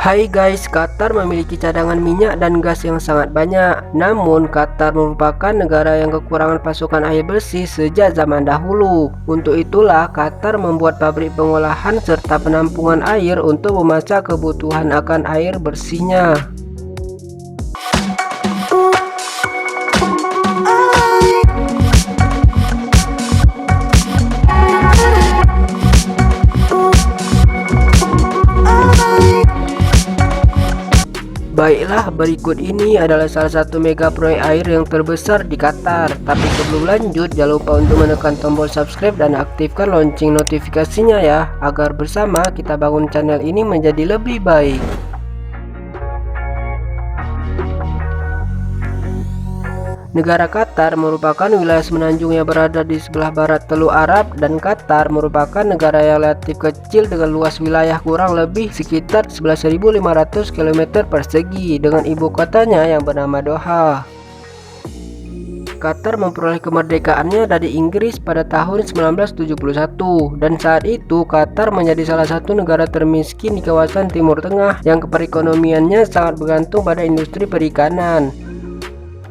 Hai guys, Qatar memiliki cadangan minyak dan gas yang sangat banyak. Namun, Qatar merupakan negara yang kekurangan pasokan air bersih sejak zaman dahulu. Untuk itulah, Qatar membuat pabrik pengolahan serta penampungan air untuk memasak kebutuhan akan air bersihnya. Baiklah, berikut ini adalah salah satu mega proyek air yang terbesar di Qatar. Tapi sebelum lanjut, jangan lupa untuk menekan tombol subscribe dan aktifkan lonceng notifikasinya ya, agar bersama kita bangun channel ini menjadi lebih baik. Negara Qatar merupakan wilayah semenanjung yang berada di sebelah barat Teluk Arab, dan Qatar merupakan negara yang relatif kecil dengan luas wilayah kurang lebih sekitar 11.500 km persegi dengan ibu kotanya yang bernama Doha. Qatar memperoleh kemerdekaannya dari Inggris pada tahun 1971, dan saat itu Qatar menjadi salah satu negara termiskin di kawasan Timur Tengah yang perekonomiannya sangat bergantung pada industri perikanan.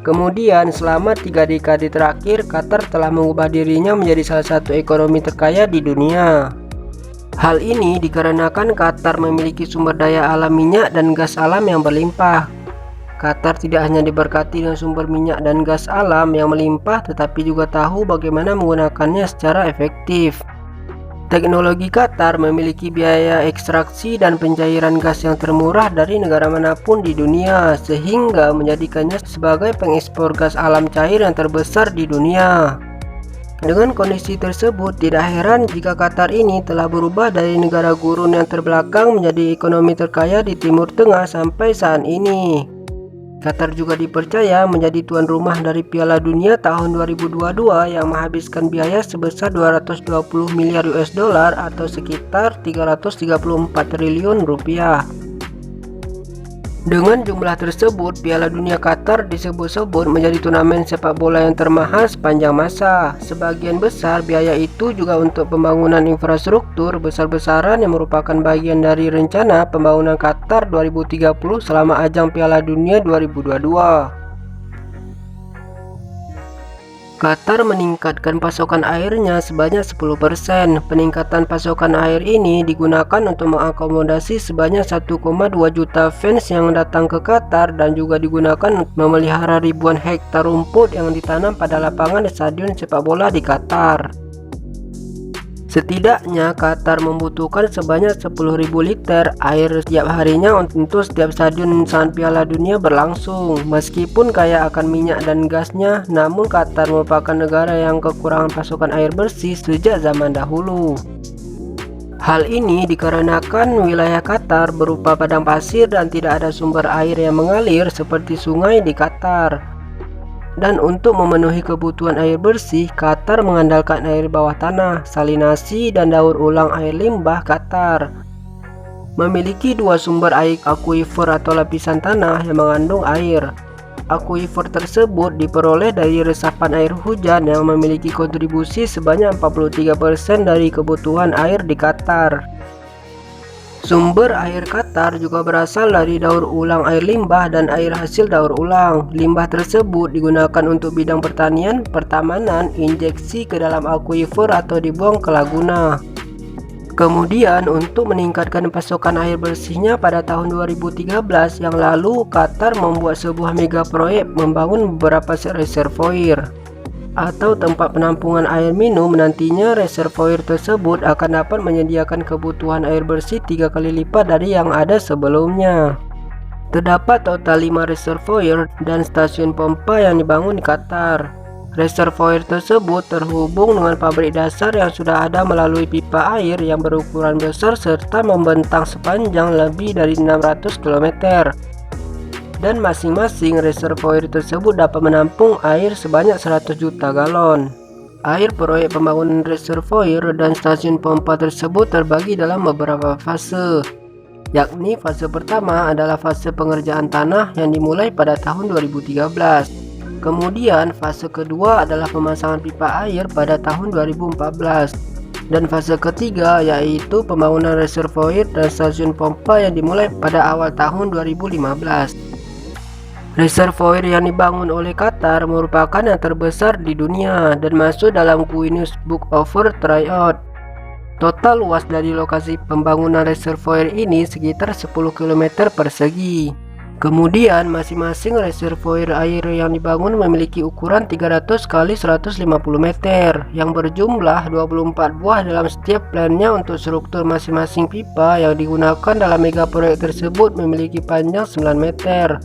Kemudian selama 3 dekade terakhir, Qatar telah mengubah dirinya menjadi salah satu ekonomi terkaya di dunia. Hal ini dikarenakan Qatar memiliki sumber daya alam minyak dan gas alam yang berlimpah. Qatar tidak hanya diberkati dengan sumber minyak dan gas alam yang melimpah, tetapi juga tahu bagaimana menggunakannya secara efektif. Teknologi Qatar memiliki biaya ekstraksi dan pencairan gas yang termurah dari negara manapun di dunia, sehingga menjadikannya sebagai pengekspor gas alam cair yang terbesar di dunia. Dengan kondisi tersebut, tidak heran jika Qatar ini telah berubah dari negara gurun yang terbelakang menjadi ekonomi terkaya di Timur Tengah sampai saat ini. Qatar juga dipercaya menjadi tuan rumah dari Piala Dunia tahun 2022 yang menghabiskan biaya sebesar 220 miliar US dollar atau sekitar 334 triliun rupiah. Dengan jumlah tersebut, Piala Dunia Qatar disebut-sebut menjadi turnamen sepak bola yang termahal sepanjang masa. Sebagian besar biaya itu juga untuk pembangunan infrastruktur besar-besaran yang merupakan bagian dari rencana pembangunan Qatar 2030 selama ajang Piala Dunia 2022. Qatar meningkatkan pasokan airnya sebanyak 10%. Peningkatan pasokan air ini digunakan untuk mengakomodasi sebanyak 1,2 juta fans yang datang ke Qatar, dan juga digunakan untuk memelihara ribuan hektar rumput yang ditanam pada lapangan stadion sepak bola di Qatar. Setidaknya Qatar membutuhkan sebanyak 10.000 liter air setiap harinya untuk setiap stadion saat Piala Dunia berlangsung. Meskipun kaya akan minyak dan gasnya, namun Qatar merupakan negara yang kekurangan pasokan air bersih sejak zaman dahulu. Hal ini dikarenakan wilayah Qatar berupa padang pasir dan tidak ada sumber air yang mengalir seperti sungai di Qatar. Dan untuk memenuhi kebutuhan air bersih, Qatar mengandalkan air bawah tanah, salinasi, dan daur ulang air limbah. Qatar memiliki dua sumber air akuifer atau lapisan tanah yang mengandung air. Akuifer tersebut diperoleh dari resapan air hujan yang memiliki kontribusi sebanyak 43% dari kebutuhan air di Qatar. Sumber air Qatar juga berasal dari daur ulang air limbah dan air hasil daur ulang. Limbah tersebut digunakan untuk bidang pertanian, pertamanan, injeksi ke dalam akuifer atau dibuang ke laguna. Kemudian untuk meningkatkan pasokan air bersihnya, pada tahun 2013 yang lalu Qatar membuat sebuah mega proyek membangun beberapa reservoir atau tempat penampungan air minum. Nantinya reservoir tersebut akan dapat menyediakan kebutuhan air bersih 3 kali lipat dari yang ada sebelumnya. Terdapat total 5 reservoir dan stasiun pompa yang dibangun di Qatar. Reservoir tersebut terhubung dengan pabrik dasar yang sudah ada melalui pipa air yang berukuran besar serta membentang sepanjang lebih dari 600 km. Dan masing-masing reservoir tersebut dapat menampung air sebanyak 100 juta galon. Air proyek pembangunan reservoir dan stasiun pompa tersebut terbagi dalam beberapa fase, yakni fase pertama adalah fase pengerjaan tanah yang dimulai pada tahun 2013. Kemudian fase kedua adalah pemasangan pipa air pada tahun 2014. Dan fase ketiga yaitu pembangunan reservoir dan stasiun pompa yang dimulai pada awal tahun 2015. Reservoir yang dibangun oleh Qatar merupakan yang terbesar di dunia dan masuk dalam Guinness Book of World Records. Total luas dari lokasi pembangunan reservoir ini sekitar 10 km persegi. Kemudian masing-masing reservoir air yang dibangun memiliki ukuran 300 x 150 meter yang berjumlah 24 buah dalam setiap plannya. Untuk struktur masing-masing pipa yang digunakan dalam mega proyek tersebut memiliki panjang 9 meter,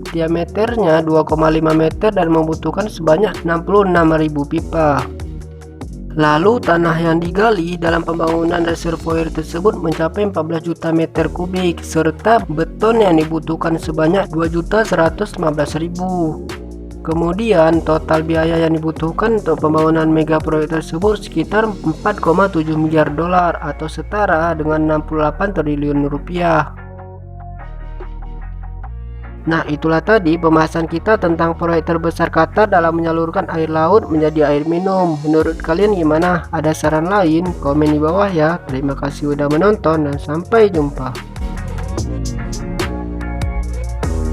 diameternya 2,5 meter dan membutuhkan sebanyak 66.000 pipa. Lalu tanah yang digali dalam pembangunan reservoir tersebut mencapai 14 juta meter kubik serta beton yang dibutuhkan sebanyak 2.115.000. Kemudian total biaya yang dibutuhkan untuk pembangunan mega proyek tersebut sekitar 4,7 miliar dolar atau setara dengan 68 triliun rupiah. Nah, itulah tadi pembahasan kita tentang proyek terbesar Qatar dalam menyalurkan air laut menjadi air minum. Menurut kalian gimana? Ada saran lain? Komen di bawah ya. Terima kasih udah menonton dan sampai jumpa.